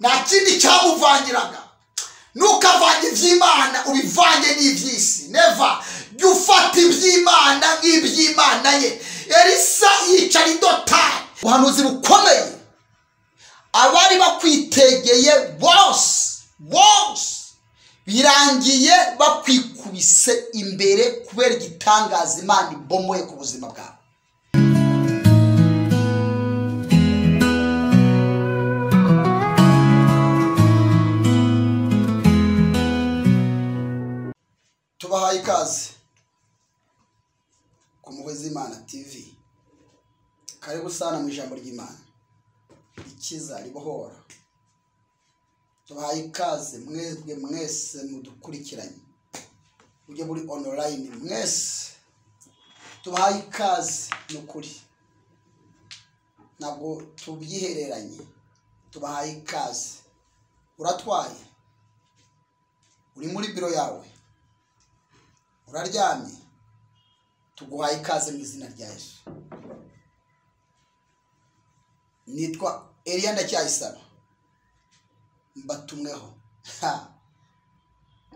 nta kindi cyamuvangiraga. Ntukavanga iby'Imana ubivange n'iby'isi. Never. Jya ufata iby'Imana nk'iby'Imana ye. Elisa yicara i Dotani. Ubuhanuzi bukomeye. Abari bakwitegeye bose birangiye bakwikubise imbere kubera igitangaza Imana ibomoye ku buzima bwawe. Tubahaye ikaze ku Impuhwe z'Imana TV. Karibu sana mu ijambo ry'Imana. Ikiza ribohora. Tubahaye ikaze mwebwe mwese mudukurikiranye. Uje muri online mwese. Tubahaye ikaze n'ukuri. Ntabwo tubyihereranye. Tubahaye ikaze. Uratwaye. Uri muri biro yawe. Uraryamye. Tuguhaye ikaze mu izina rya Yesu. Nitwa Elia Ndacyayisaba. Mbatumweho.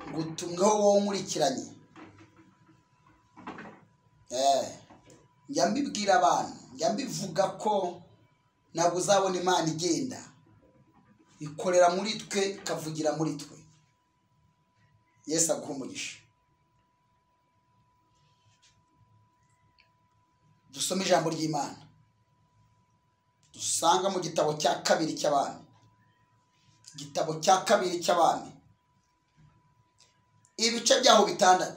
Ngutumweho wowe nkurikiranye. Njya mbibwira abantu, njya mbivuga ko ntabwo uzabona Imana igenda ikorera muri twe, ikavugira muri twe. Yesu aguhe umugisha. Dusome ijambo ry'Imana. Dusanga mu gitabo cya kabiri cy'Abami. Igitabo cya kabiri cy'Abami. Ibice byaho 6.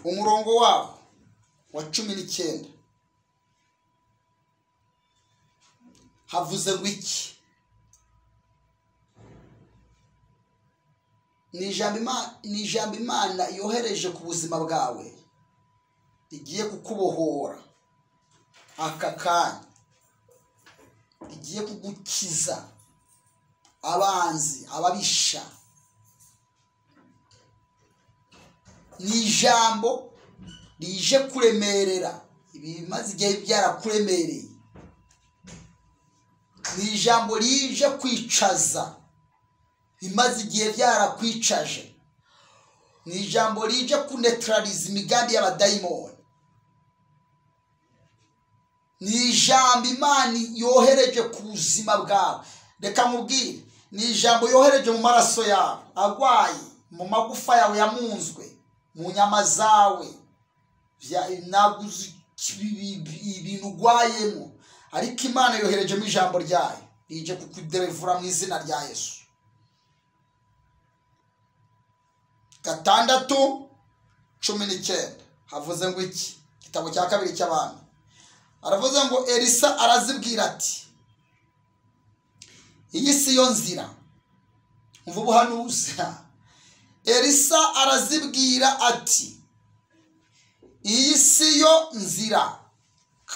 Umurongo waho wa 19. Havuze ngo iki? Ni ijambo Imana yohereje ku buzima bwawe. Igiye kukubohora aka kanya. Igiye kugukiza abanzi, ababisha. Ni ijambo rije kuremerera ibimaze igihe byarakuremereye. Ni ijambo rije kwicaza bimaze igihe byarakwicaje. Ni ijambo rije kuneutralize imigambi y'abadayimoni. Ni ijambo Imana yohereje ku buzima bwawe. Reka nkubwire, ni ijambo yohereje mu maraso yawe agwaye, mu magufa yawe yamunzwe, mu nyama zawe naguze ibintu ugwayemo, ariko Imana yoherejemo ijambo ryayo rije kukuderevura mu izina rya Yesu. 6:19 havuze ngo iki? Igitabo cya kabiri cy'Abami. Aravuze ngo Elisa arazibwira ati, iyi si yo nzira. Umva ubuhanuzi. Elisa arazibwira ati, iyi si yo nzira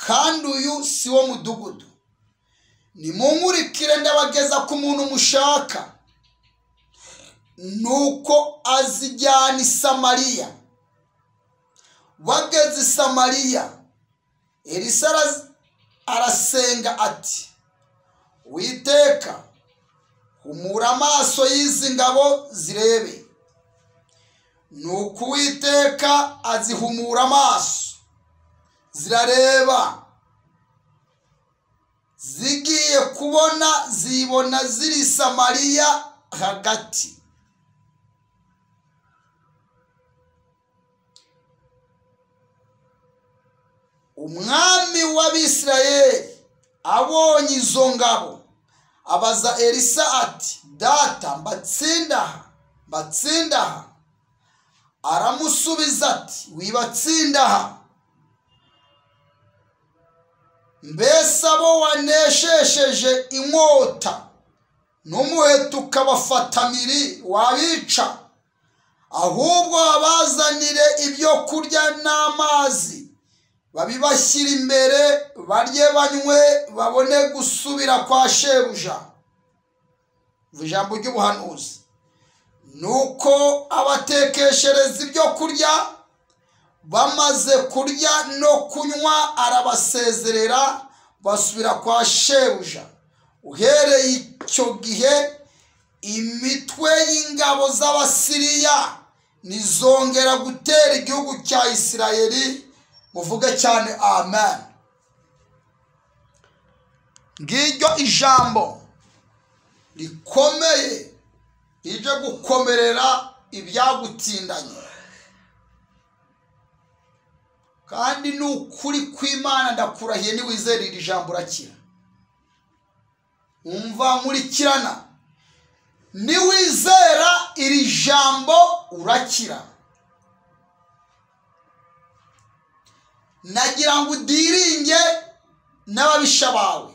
kandi uyu si wo mudugudu. Nimunkurikire ndabageza ku muntu mushaka. Nuko azijyana i Samariya. Bageze i Samariya, Elisa arasenga ati, Uwiteka, humura amaso y'izi ngabo zirebe. Nuko Uwiteka azihumura amaso, zirareba. Zigiye kubona zibona ziri Samariya hagati. Umwami w'Abisirayeli abonye izo ngabo abaza Elisa ati, data mbatsindaha. Aramusubiza ati, wibatsindaha. Mbese abo waneshesheje inkota n'umuheto ukabafatamiri wabica, ahubwo abazanire ibyo kurya n'amazi, babibashyira imbere, barye banywe, babone gusubira kwa shebuja. Ijambo ry'ubuhanuzi. Nuko abatekeshereza ibyo kurya, bamaze kurya no kunywa arabasezerera, basubira kwa shebuja. uhereye icyo gihe imitwe y'ingabo z'Abasiriya nizongera gutera igihugu cya Isirayeli. Muvuge cyane amen. Ngiryo ijambo rikomeye rije gukomerera ibyagutindanye, kandi n'ukuri kw'Imana ndakurahiye niwizera iri jambo urakira. Umva nkurikirana, niwizera iri jambo urakira. Nagira ngo udiringe n'ababisha bawe,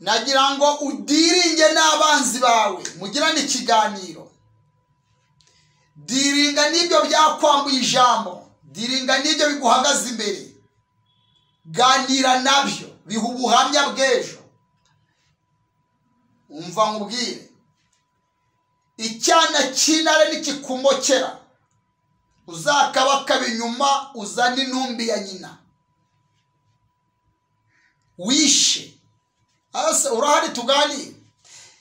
nagira ngo udiringe n'abanzi bawe, mugirane ikiganiro. Diringa n'ibyo byakwambuye ijambo, diringa n'ibyo biguhagaze imbere, ganira nabyo, biha ubuhamya bw'ejo. Umva nkubwire, icyana cy'intare nikikumokera uzakabakaba inyuma uzane intumbi ya nyina wishe. Ase urahari tuganire.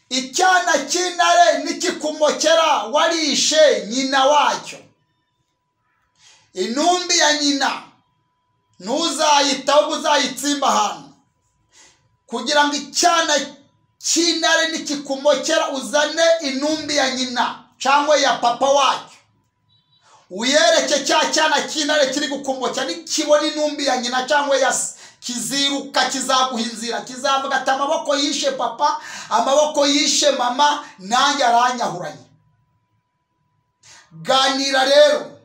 Icyana cy'intare nikikumokera warishe nyina wacyo, intumbi ya nyina ntuzayitaho, uzayitsimba ahantu, kugira ngo icyana cy'intare nikikumokera uzane intumbi ya nyina cyangwa ya papa wacyo, uyereke cya cyana cy'intare kiri gukumokera, nikibona intumbi ya nyina cyangwa ya se kiziruka, kizaguha inzira, kizavuga ati amaboko yishe papa, amaboko yishe mama, nanjye aranyahuranye. Ganira rero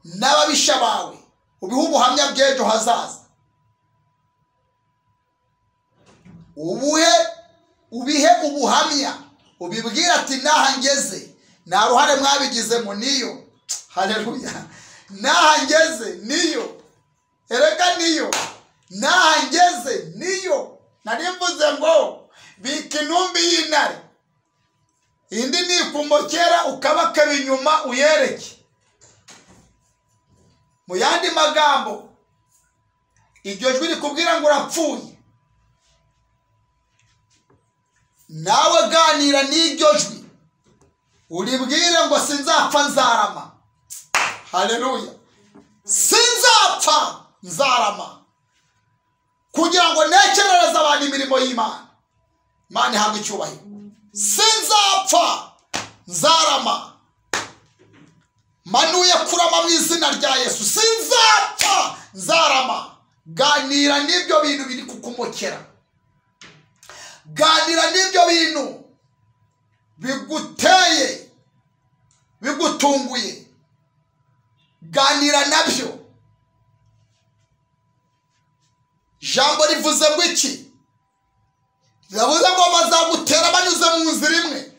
n'ababisha bawe, ubihe ubuhamya bw'ejo hazaza. Ubihe ubuhamya, ubibwira ati naha ngeze nta ruhare mwabigizemo, niyo. Haleluya. Naha ngeze niyo, erega niyo. Naha ngeze niyo. Nari mvuze ngo bika intumbi y'intare, indi nikumokera ukabakaba inyuma uyereke. Mu yandi magambo, iryo jwi rikubwira ngo urapfuye, nawe ganira n'iryo jwi uribwire ngo sinzapfa nzarama. Haleluya. Sinzapfa nzarama, kugira ngo nekerereze abantu imirimo y'Imana. Imana ihabwe icyubahiro. Sinzapfa nzarama, manuye kurama mu izina rya Yesu. Sinzapfa nzarama. Ganira n'ibyo bintu biri kukumokera, ganira n'ibyo bintu biguteye bigutunguye, ganira nabyo. Jambo rivuze ngo iki? Yavuze ngo bazagutera banyuze mu nzira imwe,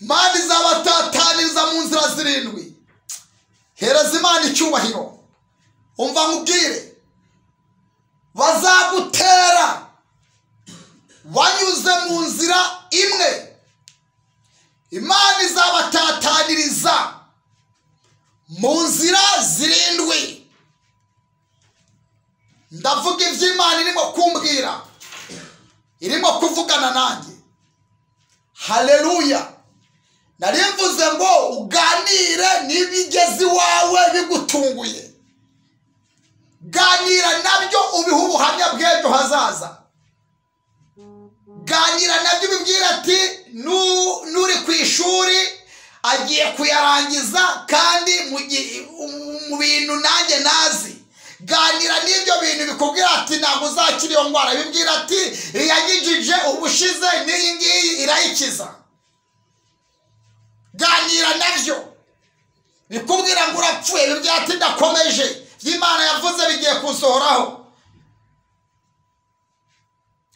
Imana izabatataniriza mu nzira zirindwi. Hereza Imana icyubahiro. Umva nkubwire, bazagutera wanyuze mu nzira imwe, Imana izabatataniriza mu nzira zirindwi. Ndavuga iby'Imana irimo kumbwira, irimo kuvugana nanjye. Haleluya. Nari mvuze ngo uganire n'ibigezi wawe bigutunguye, ganira nabyo ubihe ubuhamya bw'ejo hazaza. Ganira nabyo ubibwira ati nuri ku ishuri agiye kuyarangiza kandi mu bintu nanjye nazi. Ganira n'ibyo bintu bikubwira ati ntabwo uzakira iyo ndwara, bibwira ati iyagijije ubushize n'iyi ngiyi irayikiza. Ganira nabyo bikubwira ngo urapfuye, bibwira ati ndakomeje, by'Imana yavuze bigiye kusohoraho.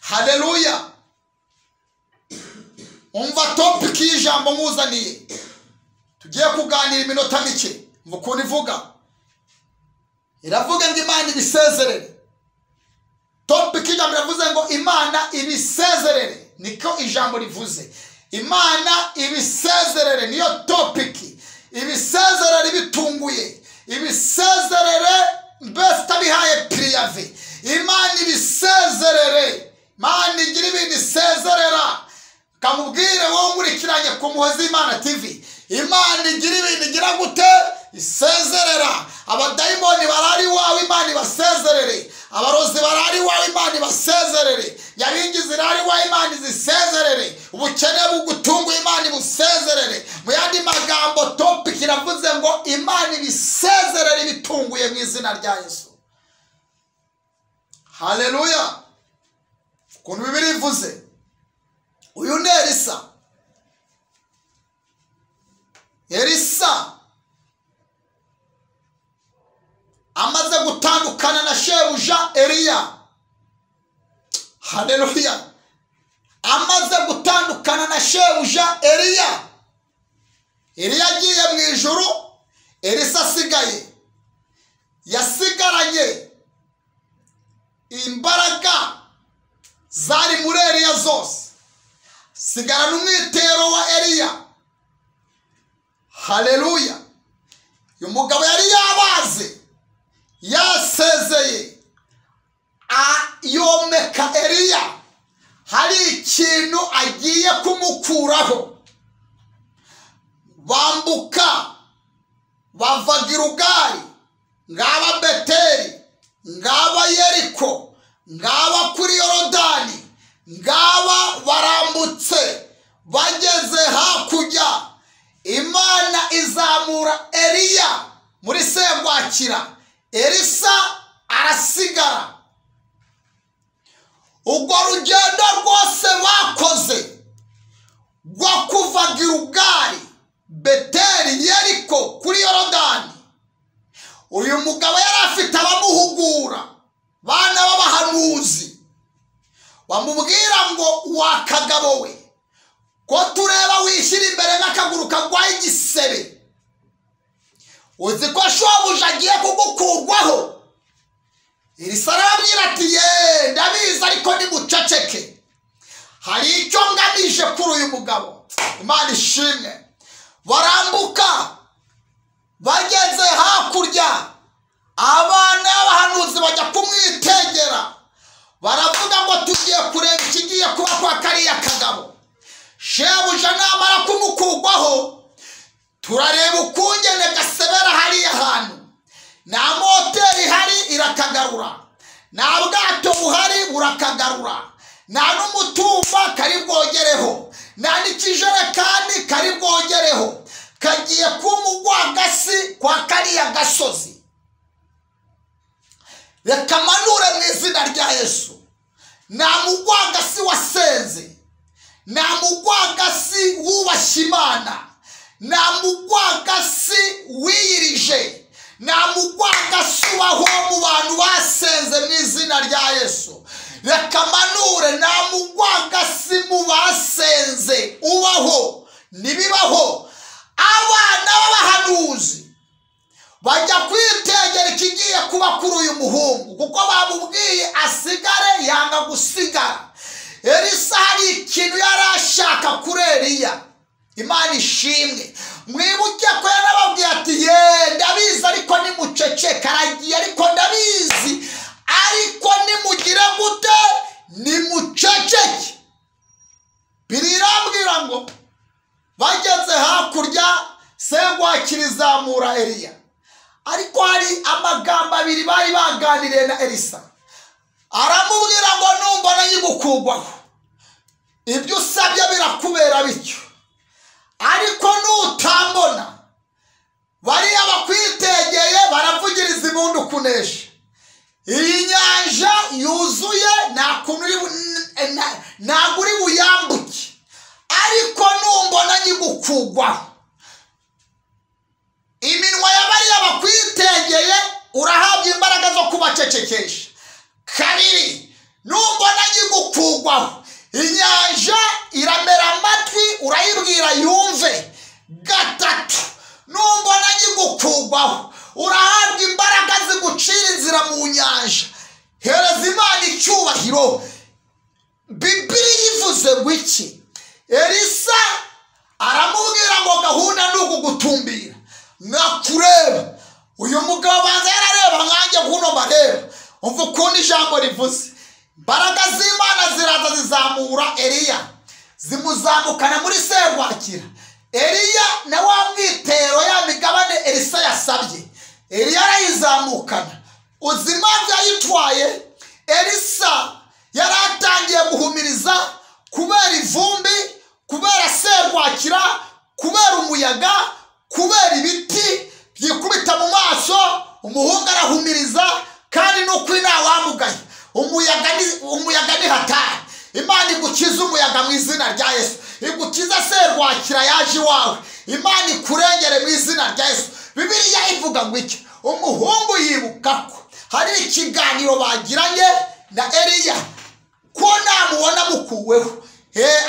Haleluya. Umva topic y'ijambo nkuzaniye, tugiye kuganira iminota mike. Mva ukuntu ivuga, iravuga ngo Imana ibisezerere. Topic y'ijambo iravuze ngo Imana ibisezerere, niko ijambo rivuze. Imana ibisezerere niyo topic. Ibisezerere bitunguye, ibisezerere mbese tabihaye priave, Imana ibisezerere, Imana igira ibindi isezerera. Kamubwire wowe nkurikiranye ku Muhozi Imana TV, Imana igira ibindi igira gute? Isezerera. Abadayimoni barari wawe, Imana ibasezerere. Abarozi barari wawe, Imana ibasezerere. Nyabingi zirari wawe, Imana izisezerere. Ubukene bugutunguye, Imana ibusezerere. Mu yandi magambo topic iravuze ngo Imana ibisezerere ibitunguye mu izina rya Yesu. Haleluya. Ukuntu Bibiliya ivuze, uyu ni Elisa amaze gutandukana na shebuja Eliya. Haleluya. Amaze gutandukana na shebuja Eliya, Eliya agiye mu ijuru, Elisa asigaye. Yasigaranye imbaraga zari muri Eliya zose, sigarana umwitero wa Eliya. Haleluya. Uyu mugabo yari yabaze, yasezeye, yomeka Eliya. Hari ikintu agiye kumukuraho. Bambuka bava Gilugari, ngaba Beteli, ngaba Yeriko, ngaba kuri Yorodani, ngaba barambutse bageze hakurya. Imana izamura Eliya muri Segwakira, Elisa arasigara. Ubwo rugendo rwose bakoze rwo kuva Gilugari, Beteli, Yeriko, kuri Yorodani, uyu mugabo yari afite abamuhugura, bana b'abahanuzi, bamubwira ngo wakagabo we, ko tureba wishyira imbere n'akaguru kagwaye igisebe, uzi ko shobuja agiye kugukurwaho. Elisa arababwira ati ye ndabizi ariko nimuceceke, hari icyo ngamije kuri uyu mugabo. Imana ishimwe. Barambuka bageze hakurya, abana b'abahanuzi bajya kumwitegera, baravuga ngo tugiye kureba ikigiye kuba kwa kariya kagabo. Shebuja namara kumukurwaho, turareba ukungene gasebera hariya hantu. Nta moteri hari irakagarura, nta bwato buhari burakagarura, nta n'umutumba kari bwogereho, nta n'ikijerekani kari bwogereho. Kagiye kumugwagasi kwa kariya gasozi. Reka manure mu izina rya Yesu. Nta mugwagasi wasenze, nta mugwagasi wubashye Imana, nta mugwagasi wiyirije, nta mugwagasi ubaho mu bantu basenze mu izina rya Yesu. Reka manure nta mugwagasi mu basenze ubaho, nibibaho. Abana b'abahanuzi bajya kwitegera ikigiye kuba kuri uyu muhungu, kuko bamubwiye asigare, yanga gusigara. Elisa hari ikintu yarashaka kuri Eliya. Imana ishimwe. Mwibuke ko yarababwiye ati ye ndabizi ariko nimuceceke, aragiye ariko ndabizi ariko nimugire gute? Nimuceceke. Birambwira ngo bageze hakurya, Segwakira izamura Eliya. Ariko hari amagambo abiri bari baganiriye na Elisa. Aramubwira ngo numbona nyigukurwaho, ibyo usabye birakubera bityo, ariko nutambona, bariya bakwitegeye baravugiriza impundu kunesha. Iyi nyanja yuzuye ntabwo uri buyambuke, ariko numbona nyigukurwaho, iminwa ya bariya bakwitegeye urahabwa imbaraga zo kubacecekesha. Kabiri, numbona nyigukurwaho, inyanja iramera amatwi urayibwira yumve. Gatatu, numbona nyigukurwaho, urahabwa imbaraga zigucira inzira mu nyanja. Hereza Imana icyubahiro. Bibiliya ivuze ngo iki? Elisa aramubwira ngo gahunda ni ukugutumbira, nakureba. Uyu mugabo banza yarareba nkanjye kuno bareba. Umva ukuntu ijambo bivuze imbaraga z'Imana ziraza zizamura Eliya zimuzamukana muri serwakira. Eliya na wa mwitero ya migabane Elisa yasabye Eliya arayizamukana. Uzima byayitwaye Elisa yaratangiye guhumiriza kubera ivumbi, kubera serwakira, kubera umuyaga, kubera ibiti byikubita mu maso. Umuhungu arahumiriza kandi no kwina wamugaye. Umuyaga ni hatari. Imana igukiza umuyaga mu izina rya Yesu. Igukiza serwakira yaje iwawe. Imana ikurengere mu izina rya Yesu. Bibiliya ivuga ngo iki? Umuhungu yibuka ko hari ikiganiro bagiranye na Eliya ko namubona mukuweho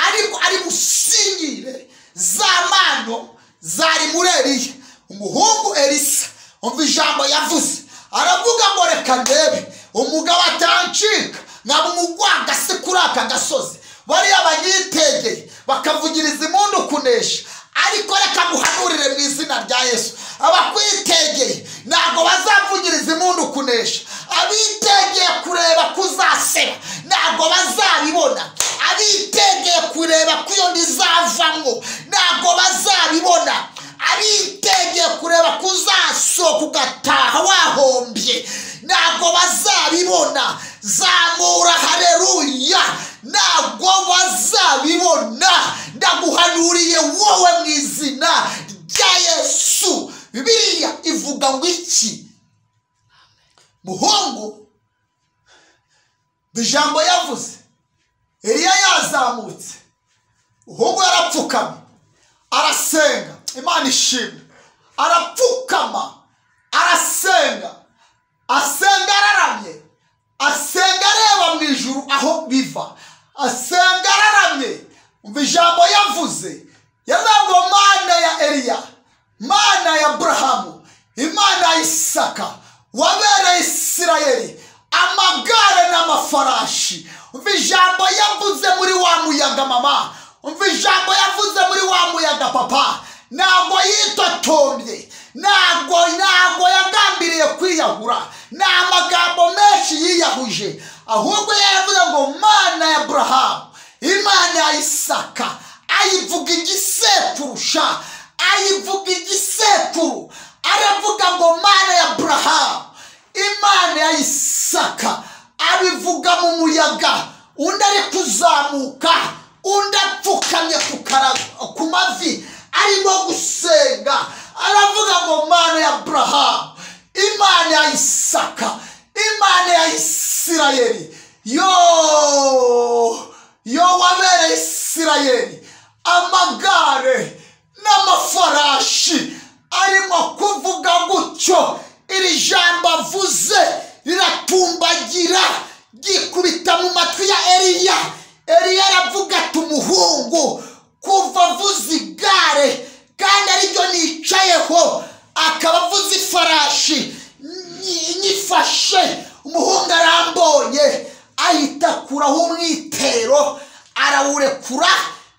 ariko ari busingire za mano zari muri Eliya. Umuhungu Elisa umva ijambo yavuze, aravuga ngo reka ndebe umugabo atancika nkaba umugwanga se kuri aka gasozi. Bariya banyitegeye bakavugiriza impundu kunesha, ariko reka guhanurire mu izina rya Yesu, abakwitegeye ntabwo bazavugiriza impundu kunesha. Abitegeye kureba kuzaseba ntabwo bazabibona. Abitegeye kureba ko iyo ndizavamwo ntabwo bazabibona. Abitegeye kureba kuzasohoka ugataha wahombye ntabwo bazabibona. Zamura haleluya, ntabwo bazabibona. Ndaguhanuriye wowe mu izina rya Yesu. Bibiliya ivuga ngo iki? Muhungu bijambo yavuze Eliya yazamutse, umuhungu yarapfukama arasenga. Imana ishimwe. Arapfukama arasenga, asenga araramye, asenga areba mu ijuru aho biva, asenga araramye. Umva ijambo yavuze, yazavuga Mana ya Eliya, Mana ya Abrahamu, Imana ya Isaka, wabereye Isirayeli amagare n'amafarashi. Umva ijambo yavuze muri wa muyaga mama, umva ijambo yavuze muri wa muyaga papa. Ntabwo yitotombye, ntabwo yagambiriye kwiyahura, nta magambo menshi yiyahuje, ahubwo yavuze ngo Mana ya Abrahamu, Imana ya Isaka. Ayivuga igisekuru sha, ayivuga igisekuru. Aravuga ngo Mana ya Abrahamu, Imana ya Isaka. Abivuga mu muyaga, undi ari kuzamuka, undi apfukamye ku mavi arimo gusenga. Aravuga ngo Mana ya Abrahamu, Imana ya Isaka, Imana ya Isirayeli. Yo wabereye Isirayeli amagare n'amafarashi. Arimo kuvuga gutyo, iri jambo avuze riratumbagira gikubita mu matwi ya Eliya. Eliya aravuga ati umuhungu kuva avuze igare kandi ariryo nicayeho, akaba avuze ifarashi nyifashe, umuhungu arambonye ahita akuraho umwitero arawurekura.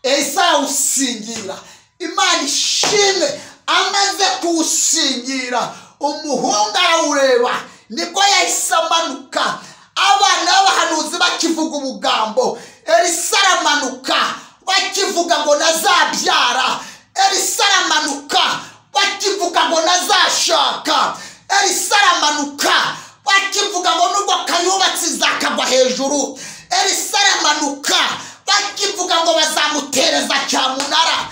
Elisa arawusingira. Imana ishimwe. Amaze kuwusingira umuhungu arawureba, nibwo yahise amanuka. Abana b'abahanuzi bakivuga ubugambo, Elisa aramanuka bakivuga ngo nazabyara. Elisa aramanuka bakivuga ngo nazashaka. Elisa aramanuka bakivuga ngo nubwo kayubatse izakagwa hejuru. Elisa aramanuka bakivuga ngo bazamutereza cyamunara.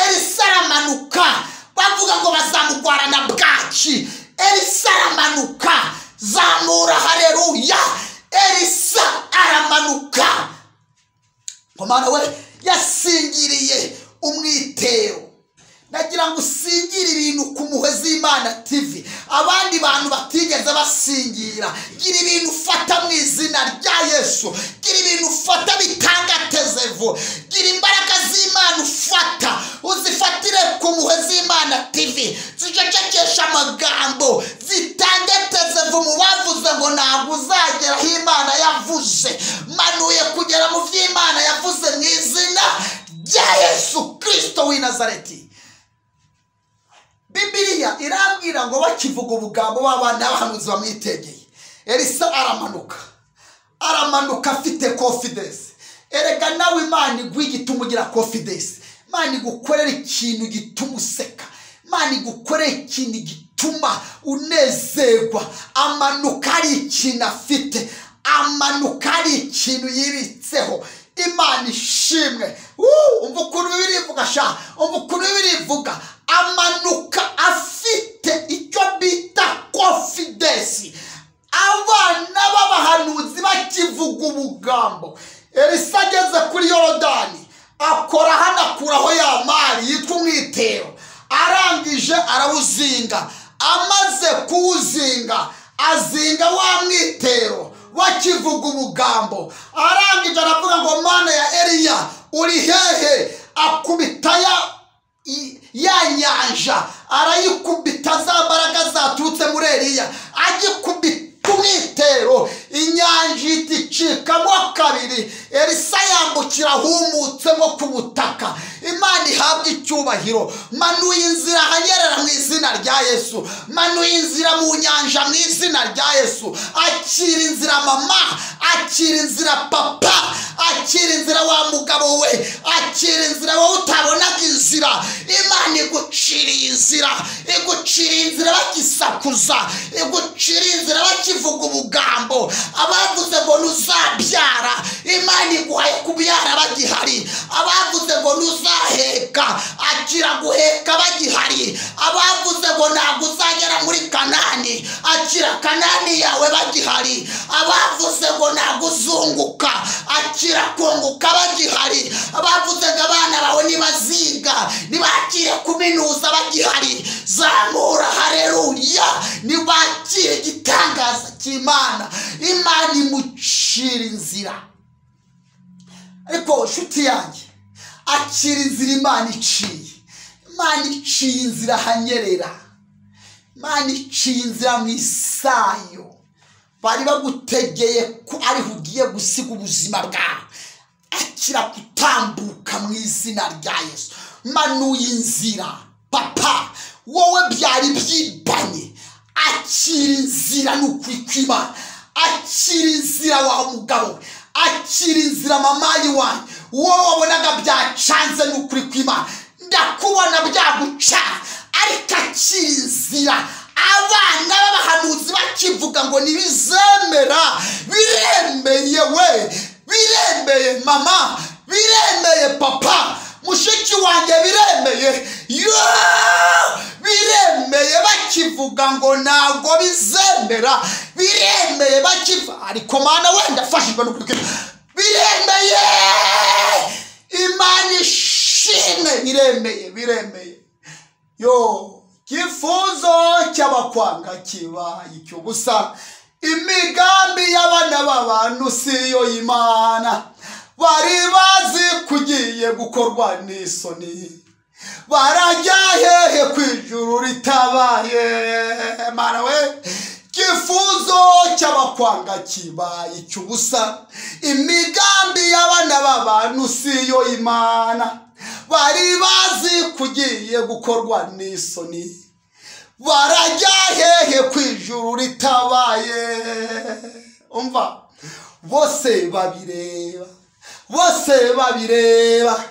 Elisa aramanuka bavuga ngo bazamugwarana bwaki. Elisa aramanuka. Zamura haleluya. Elisa aramanuka. Komana we yasingiriye umwitero. Nagira ngo usingire ibintu ku Mpuhwe z'Imana TV. Abandi bantu batigeze basingira. Gira ibintu ufata mu izina rya Yesu. Gira ibintu ufata bitangatezevo. Gira imbaraga z'Imana ufata. Uzifatire ku Mpuhwe z'Imana TV. Zijecekesha amagambo. Zitangatezevo mu bavuze ngo ntabwo uzagera aho Imana yavuze. Manuye kugera mu vy'Imana yavuze mu izina rya Yesu Kristo w'i Nazareti. Bibiliya irambwira ngo bakivuga ubugambo b'abana b'abahanuzi bamwitegeye. Elisa aramanuka aramanuka afite confidence. Erega nawe Imana igwigituma ugira confidence. Imana igukorera ikintu gituma useka. Imana igukorera ikintu gituma unezerwa. Amanuka ari ikintu afite, amanuka ari ikintu yibitseho. Imana ishimwe. Umva ukuntu Bibiliya ivuga sha, umva ukuntu Bibiliya ivuga. Amanuka afite icyo bita confidence. Abana b'abahanuzi bakivuga ubugambo. Elisa ageze kuri Yorodani, akora hano akuraho ya mari yitwa umwitero. Arangije arawuzinga. Amaze kuwuzinga, azinga wa mwitero wakivuga ubugambo. Arangije aravuga ngo Mana ya Eliya uri hehe? Akubita ya nyanja, arayikubita za mbaraga zaturutse muri Eliya. Agikubita umwitero, inyanja iticikamo kabiri. Elisa yambukira ahumutsemo ku butaka. Imana ihabwa icyubahiro. Manuye inzira hanyerera mu izina rya Yesu. Manuye inzira mu nyanja mu izina rya Yesu. Akira inzira mama, akira inzira papa, akira inzira wa mugabo we, akira inzira wowe utabonaga inzira. Imana iguciriye inzira, iguciriye inzira bagisakuza, iguciriye inzira bakivuga ubugambo. Abavuze ngo nuzabyara, Imana iguhaye kubyara bagihari. Abavuze ngo nuzaheka, akira guheka bagihari. Abavuze ngo ntabwo uzagera muri Kanani, akira Kanani yawe bagihari. Abavuze ngo ntabwo uzunguka, akira kunguka bagihari. Abavuze ngo abana bawe nibaziga, nibakire kuminuza bagihari. Zamura haleluya, nibakire igitangaza cy'Imana. Imana imucira inzira. Ariko nshuti yanjye, akira inzira Imana iciye. Imana iciye inzira hanyerera. Imana iciye inzira mu Isayo. Bari bagutegeye ko ari ugiye gusiga ubuzima bwawe. Akira kutambuka mu izina rya Yesu. Manuye inzira papa, wowe byari byibanye. Akira inzira n'ukuri kw'Imana. Akira inzira wa mugabo, akira inzira mamayi wanyu. Wowe wabonaga byacanze n'ukuri kw'Imana, ndakubona byaguca. Ariko akira inzira. Abana b'abahanuzi bakivuga ngo nibizemera. Biremeye we, biremeye mama, biremeye papa, mushiki wanjye biremeye. Biremeye bakivuga ngo ntabwo bizemera. Biremeye bakiva. Ariko Mana wenda afashijwe no kurikira. Biremeye. Imana ishimwe. Biremeye, biremeye. Kifuzo cy'abakwanga kibaye icy'ubusa. Imigambi y'abana b'abantu siyo Imana. Bari bazi kugiye gukorwa n'isoni. Barajya hehe kwijuru ritabaye. Mana we, kifuzo cy'abakwanga kibaye icy'ubusa. Imigambi y'abana b'abantu siyo Imana. Bari bazi kugiye gukorwa n'isoni. Barajya hehe kwijuru ritabaye. Umva, bose babireba, bose babireba,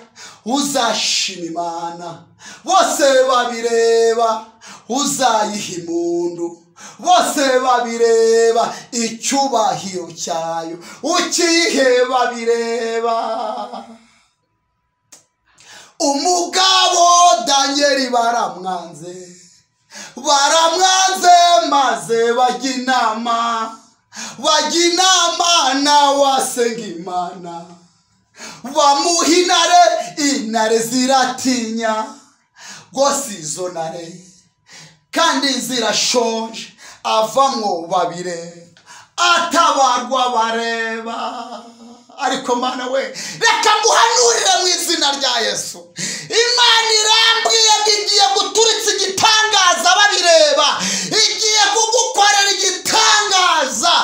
uzashima Imana. Bose babireba, uzayiha impundu. Bose babireba, icyubahiro cyayo ukihe babireba. Umugabo Danieli baramwanze, baramwanze maze bajya inama. Bajya inama nawe asenga Imana. Bamuha intare ziratinya. Rwose izo ntare kandi zirashonje. Avamwo babireba, atabarwa bareba. Ariko Mana we, reka muhanurire mu izina rya Yesu. Imana irambwiye ngo igiye guturitsa igitangaza babireba. Igiye kugukorera igitangaza.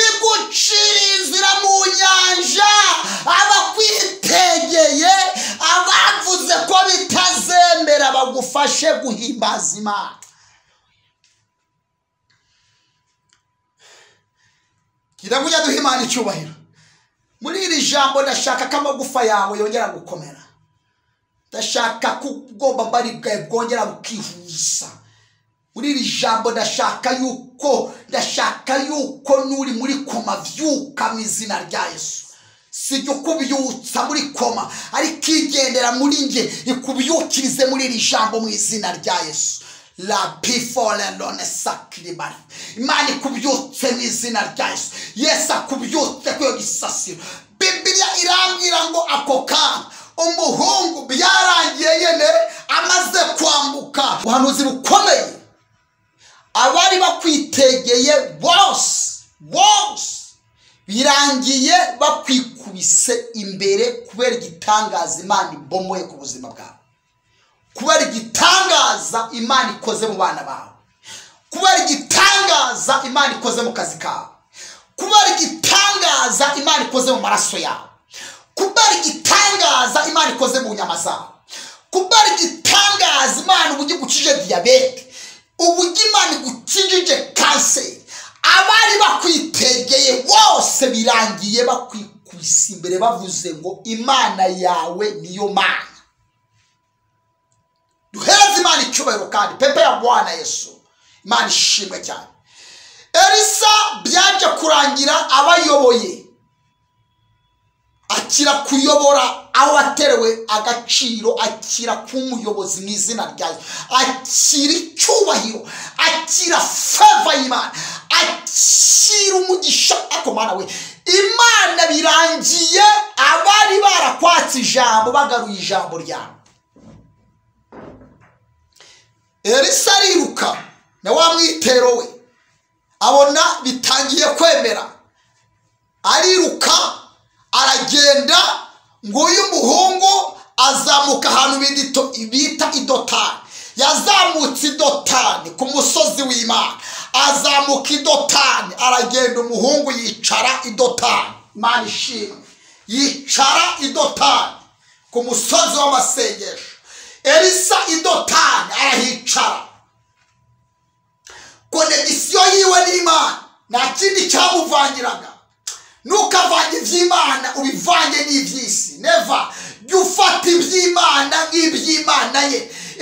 Igucira inzira mu nyanja. Abakwitegeye, abavuze ko bitazemera bagufashe guhimbaza Imana. kiraguya duhimana icyubahiro. Muri iri jambo ndashaka ko amagufa yawe yongera gukomera. Ndashaka ko ubwoba bari bwawe bwongera bukihuza. Muri iri jambo ndashaka yuko nuri muri koma vyuka mu izina rya Yesu. Sijyo kubyutsa muri koma ariko igendera muri nge ikubyukirize muri iri jambo mu izina rya Yesu. La before lone sacrifice. Imana ikubyutse mu izina rya Yesu. Yesu akubyutse kyo gisasiro. Biblia irambwira ngo ako kana umuhungu byarangiye yene amaze kwambuka ubuhanuzi bukomeye. Abari bakwitegeye bose birangiye bakwikubise imbere kubera igitangaza Imana ibomoye ku buzima bwawe. Kubera igitangaza Imana ikoze mu bana bawe. Kubera igitangaza Imana ikoze mu kazi kawe. Kubera igitangaza Imana ikoze mu maraso yawe. Kubera igitangaza Imana ikoze mu nyama zawe. Kubera igitangaza Imana ubugi gukije diabete. Ubugi Imana gukijije cancer. Abari bakwitegeye bose birangiye bakwikubise imbere bavuze ngo Imana yawe niyo Mana. Duheze Imana icyubahiro kandi pepe ya Bwana Yesu. Imana ishimwe cyane. Elisa byaje kurangira abayoboye. Akira kuyobora aho aterewe agaciro, akira kumuyobozi mu izina rya Yesu. Akira icyubahiro, akira favor y'Imana, akira umugisha akomana we. Imana birangiye abari barakwatse ijambo bagaruye ijambo ryawe. Elisa ariruka na wa mwitero we abona bitangiye kwemera. Ariruka aragenda ngo uyu muhungu azamuka ahantu bita Idotani. Yazamutse Idotani ku musozi w'Imana. Azamuka Idotani aragenda umuhungu yicara Idotani. Imana ishimwe. Yicara Idotani ku musozi w'amasengesho. Elisa Idotani arahicara. Konegisiyo yiwe n'Imana nta kindi cyamuvangiraga. Nukavanga iby'Imana ubivange n'iby'isi. Never. Ufata iby'Imana nk'iby'Imana ye.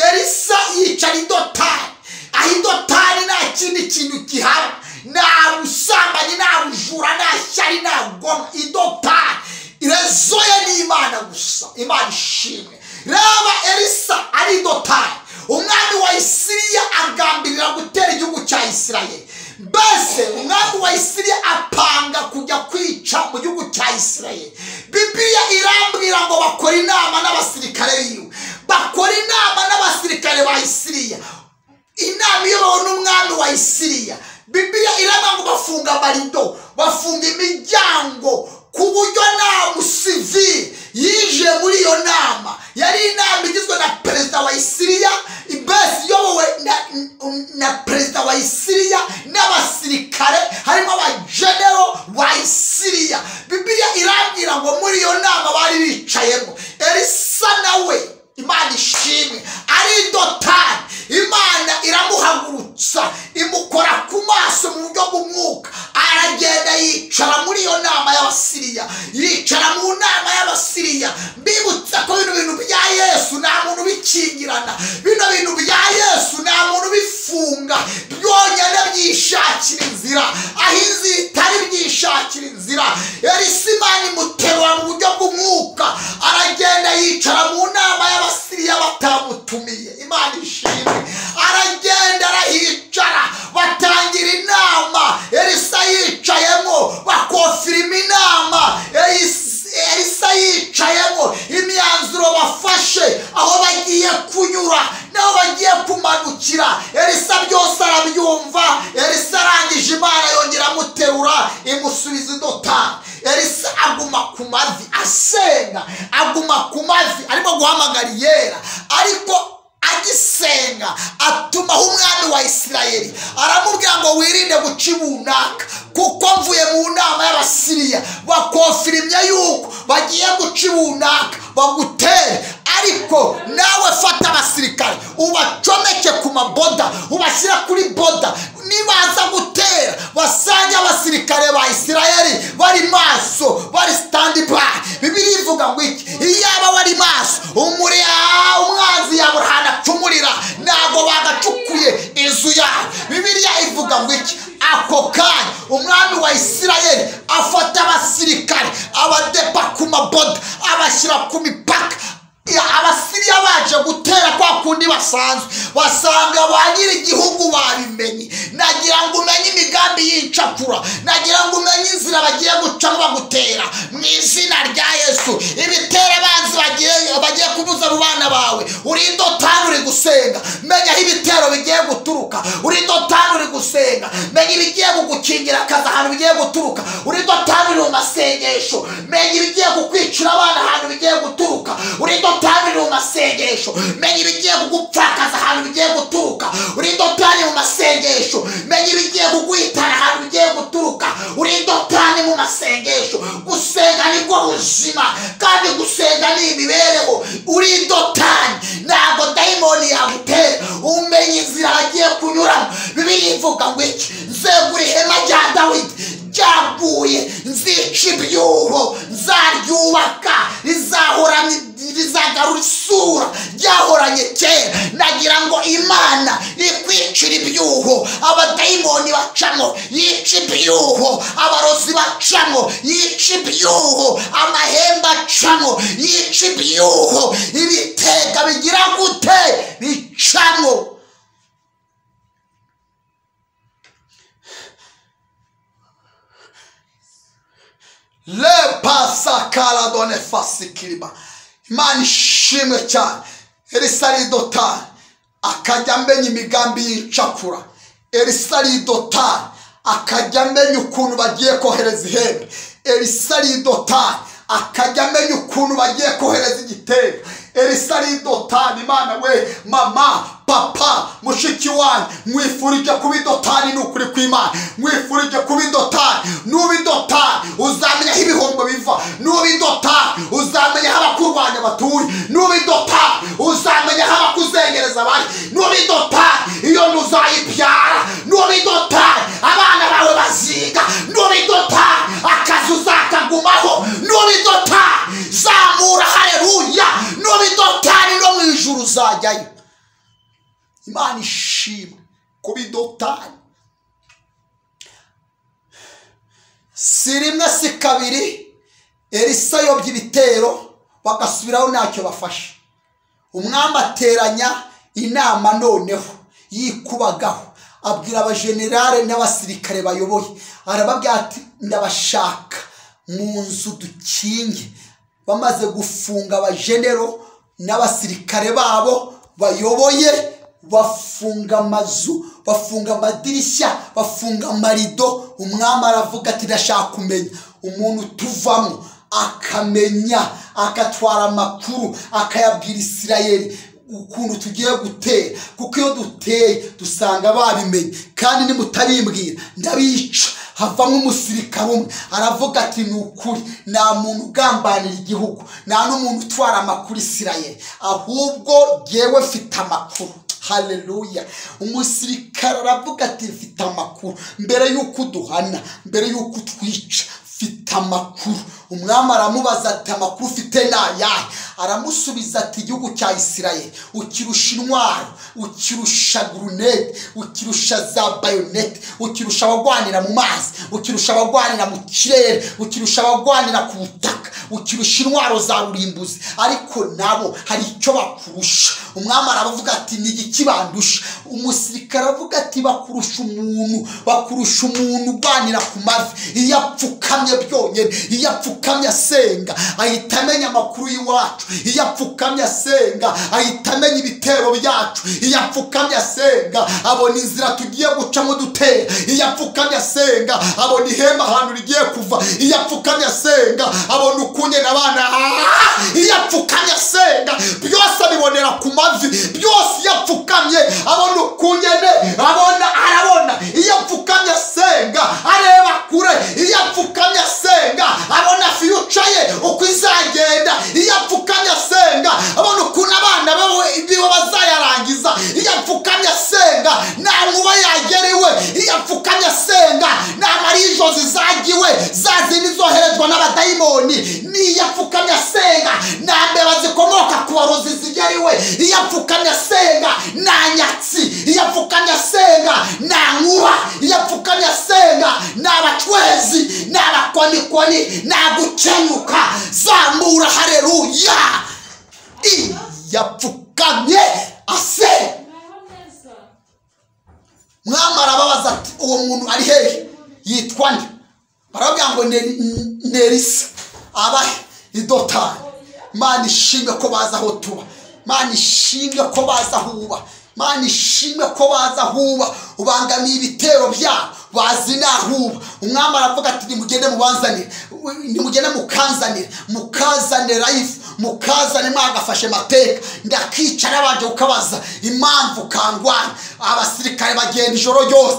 Elisa yicara Idotani. Aho Idotani nta kindi kintu gihari. Nta busambanyi, nta bujura, nta shyari, nta goma. Idotani irezoye n'Imana gusa. Imana ishimwe. Raba Elisa ari Idotani. Umwami wa Isiriya agambirira gutera igihugu cya Isirayeli. Bese umwami wa Isiriya apanga kujya kwica mu gihugu cya Isirayeli. Biblia irambwira ngo bakora inama n'abasirikare biwe. Bakora inama n'abasirikare ba Isiriya. Inama iyobowe n'umwami wa Isiriya. Biblia irambwira ngo bafunga barido, bafunga imiryango ku buryo nta musivili yije muri iyo nama. Yari inama igizwe na perezida wa Isiriya, ibesi yobowe na perezida wa Isiriya n'abasirikare harimo abajenero wa Isiriya. Biblia irambwira ngo muri iyo nama bari bicayemo. Elisa nawe Imana ishimwe ari Idotani. Imana iramuhagurutsa imukora ku maso mu buryo bw'umwuka. Aragenda yicara muri iyo nama y'Abasiriya. Yicara mu nama y'Abasiriya. Mbibutsa ko bino bintu bya Yesu nta muntu bikingirana. Bino bintu bya Yesu nta muntu bifunga. Byonyine byishakira inzira. Aho inzitari byishakira inzira. Elisa Imana imuterura mu buryo bw'umwuka. Aragenda yicara mu nama y'Abasiriya batamutumiye. Imana ishimwe. Aragenda arahicara batangira inama. Elisa yicayemo bakofirima inama. Elisa yicayemo imyanzuro bafashe aho bagiye kunyura naho bagiye kumanukira. Elisa byose arabyumva. Elisa arangije Imana yongera amuterura imusubiza Idotani. Elisa aguma ku mavi asenga, aguma ku mavi arimo guhamagara yera. Ariko agisenga atumaho umwami wa Isirayeli aramubwira ngo wirinde guca ibunaka kuko mvuye mu nama y'Abasiriya. abasiriya bakofirimya yuko bagiye guca ibunaka bagutere, ariko nawe fata abasirikare ubacomeke ku maboda, ubashyira kuri boda, nibaza gutera basanga abasirikare ba Isirayeli bari maso, bari stand by. Bibiliya ivuga ngo iki? Iyaba bari maso umwanzi yaburahana cumurira nago bagacukuye inzu yawe. Bibiliya ivuga ngo iki? Ako kanya umwami wa Isirayeli afata abasirikare abadepa ku maboda abashyira ku mipaka. Abasiriya baje gutera kwa kundi basanzwe basanga ba nyiri igihugu babimenye. Nagira ngo umenye imigambi y'incakura, nagira ngo umenye inzira bagiye gucamo bagutera mu izina rya Yesu. Ibitera abanzi bagiye kubuza abana bawe, uri ndotanu uri gusenga, menya aho ibitero bigiye guturuka. Uri ndotanu uri gusenga, menya ibigiye kugukingira akazi ahantu bigiye guturuka. Uri ndotanu uri mu masengesho, menya ibigiye kukwicira abana ahantu bigiye guturuka. Uri ndotanu mu masengesho, menya ibigiye kugupfakaza ahantu bigiye guturuka. Uri ndotani mu masengesho, menya ibigiye kuguhitana ahantu bigiye guturuka. Uri ndotani mu masengesho. Gusenga nibwo buzima kandi gusenga ni imibereho. Uri ndotani ntabwo dayimoni yagutera, umenya inzira agiye kunyuramo. Bibiliya ivuga ngo iki? Nzegura ihema rya Dawidi ryaguye, nzica ibyuho, nzaryubaka rizagarura isura ryahoranye kera. Nagira ngo Imana ikwicira ibyuho abadayimoni bacamo, yica ibyuho abarozi bacamo, yica ibyuho amahembe acamo, yica ibyuho ibitega bigira gute bicamo. Le pasakala done fasikiriba. Imana ishimwe cyane. Elisaridotani akajya amenya imigambi y'incakura. Elisaridotani akajya amenya ukuntu bagiye kohereza ihembe. Elisaridotani akajya amenya ukuntu bagiye kohereza igitero. Elisaridotani, Imana we, mama, papa, mushiki wanyu, mwifurije kubidotani n'ukuri kw'Imana. Mwifurije kubidotani. Nubidotani uzamenya aho ibihombo biva. Nubidotani uzamenya aho abakurwanya batuye. Nubidotani uzamenya aho abakuzengereza bari. Nubidotani iyo ntuzayibyara. Nubidotani abana bawe baziga. Nubidotani akazi uzakagumaho. Nubidotani zamura haleluya. Nubidotani no mu ijuru uzajyayo. Imana ishimwe kubidotani. Si rimwe si kabiri Elisa yobye ibitero bagasubiraho ntacyo bafashe. Umwami ateranya inama noneho yikubagaho, abwira abajenerale n'abasirikare bayoboye, arababwira ati ndabashaka mu nzu dukinge. Bamaze gufunga abajenero n'abasirikare babo bayoboye, bafunga amazu, bafunga amadirishya, bafunga amarido. Umwami aravuga ati ndashaka kumenya umuntu tuvamo akamenya, akatwara amakuru, akayabwira Isirayeli ukuntu tugiye gutera, kuko iyo duteye dusanga babimenye, kandi nimutabimbwira ndabica. Havamo umusirikare umwe aravuga ati nukuri nta muntu ugambanira igihugu, nta n'umuntu utwara amakuru Isirayeli, ahubwo yewe mfite amakuru. Haleluya. Umusirikare aravuga ati mfite amakuru, mbere yuko duhana, mbere yuko twica, mfite amakuru. Umwami aramubaza ati amakuru ufite nayahe? Aramusubiza ati igihugu cya Isirayeli ukirusha intwaro, ukirusha grenade, ukirusha za bayonete, ukirusha abagwanira mu mazi, ukirusha abagwanira mu kirere, ukirusha abagwanira ku butaka, ukirusha intwaro za rurimbuzi, ariko nabo hari icyo bakurusha. Umwami aravuga ati ni iki bandusha? Umusirikare aravuga ati bakurusha umuntu, bakurusha umuntu ugwanira ku mavi. Iyo apfukamye byonyine, iyo apfukamye asenga ahita amenya amakuru y'iwacu. Iyo apfukamye asenga ahita amenya ibitero byacu. Iyo apfukamye asenga abona inzira tugiye gucamo dutera. Iyo apfukamye asenga abona ihema ahantu rigiye kuva. Iyo apfukamye asenga abona ukunye n'abana. Iyo apfukamye asenga byose abibonera ku mavi. Byose iyo apfukamye abona ukunyene, arabona. Iyo apfukamye asenga areba kure. Iyo apfukamye asenga apfukamye asenga nta nkuba yageriwe, iyo apfukamye asenga nta marijo zizagiwe za zindi zoherezwa n'abadayimoni, niyo apfukamye asenga nta mbeba zikomoka ku barozi zigeriwe, iyo apfukamye asenga nta nyatsi, iyo apfukamye asenga nta nkuba, iyo apfukamye asenga nta bacwezi nta bakonikoni nta gukenyuka. Zambura haleluya. Yapfukamye asenga. Mwamara babaza ati uwo muntu ari hehe, yitwa nde? Barabwira ngo Nerisa abahe i Dotani. Mana ishimwe ko baza aho tuba, Mana ishimwe ko baza aho uba, Mana ishimwe ko baza aho uba. Ubangamiye ibitero byabo, bazi naho uba. Umwami aravuga ati nimugende mubanzanire, nimugende mukazanire life, mukazane mwagafashe mateka. Ndakicara baje ukabaza impamvu kangwana. Abasirikare bagenda ijoro ryose,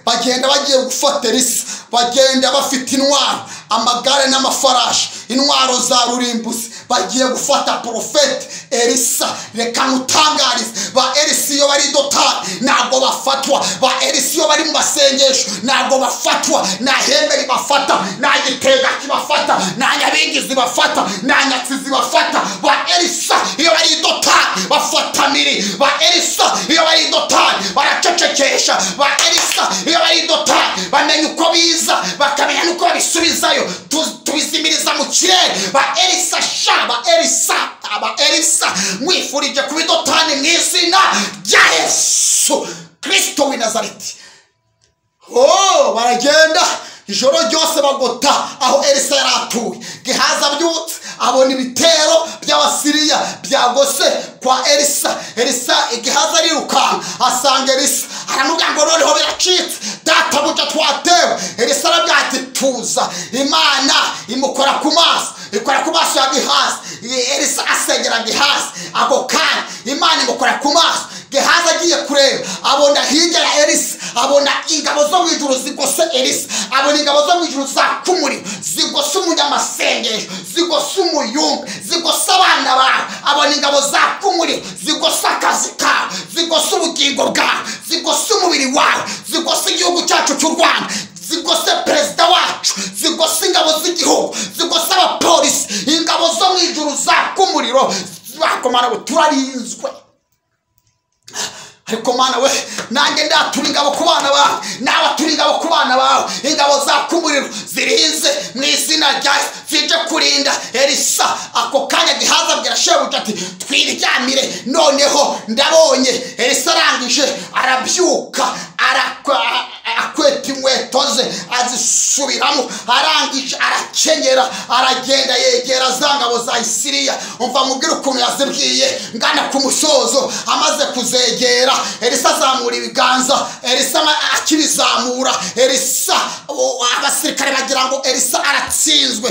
bagenda bagiye gufata Elisa, bagenda bafite intwaro, amagare n'amafarashi, intwaro za rurimbuzi, bagiye gufata profete Elisa. Reka ngutangarize, ba Elisa iyo bari Dotani ntabwo bafatwa, ba Elisa iyo bari mu masengesho ntabwo bafatwa, nta hembe ribafata, nta gitega kibafata, nta nyabingizi bafata, nta nyatsi zibafata. Ba Elisa iyo bari Dotani bafata miri, ba Elisa iyo bari Dotani baracecekesha, ba Elisa iyo bari Dotani bamenya uko biza, bakamenya nuko babisubizayo, tubizimiriza mu kirere. Ba Elisa aba Elisa mwifurije kuba Dotani mu izina rya Yesu Kristo w'i Nazareti. Baragenda ijoro ryose bagota aho Elisa yaratuye. Gehazi abyutse abona ibitero by'Abasiriya byagose kwa Elisa. Gehazi arirukanka asanga Elisa, aramubwira ngo noneho biracitse, databuja twatewe. Elisa arabwira ati tuza. Imana imukora ku maso, ikora ku maso ya Gehazi. Elisa asengera Gehazi, ako kanya Imana imukora ku maso. Gehazi agiye kureba abona hirya ya Elisa, abona ingabo zo mu ijuru zigose Elisa, abona ingabo zo mu ijuru zakumuriro zigose umunyamasengesho, zigose umuyumbe, zigose abana bawe. Abona ingabo zakumuriro zigose akazi kawe, zigose ubugingo bwawe, zigose umubiri wawe, zigose igihugu cyacu cy'u Rwanda, zigose perezida wacu, zigose ingabo z'igihugu, zigose abapolisi. Ingabo zo mu ijuru zakumuriro bakomana turarinzwe. Ariko Mana we, nanjye ndatura ingabo ku bana bawe, nawe atura ingabo ku bana bawe. Ingabo zakumuriro zirinze mu izina rya zije kurinda Elisa. Ako kanya Gehazi abwira shebuja ati twiryamire noneho ndabonye. Elisa arangije arabyuka, akweta inkweto ze azisubiramo, arangije arakenyera, aragenda yegera za ngabo za Isiriya. Umva mubwira ukuntu yazibwiye ngana ku musozo. Amaze kuzegera Elisa azamura ibiganza, Elisa akibizamura, Elisa abasirikare bagira ngo Elisa aratsinzwe.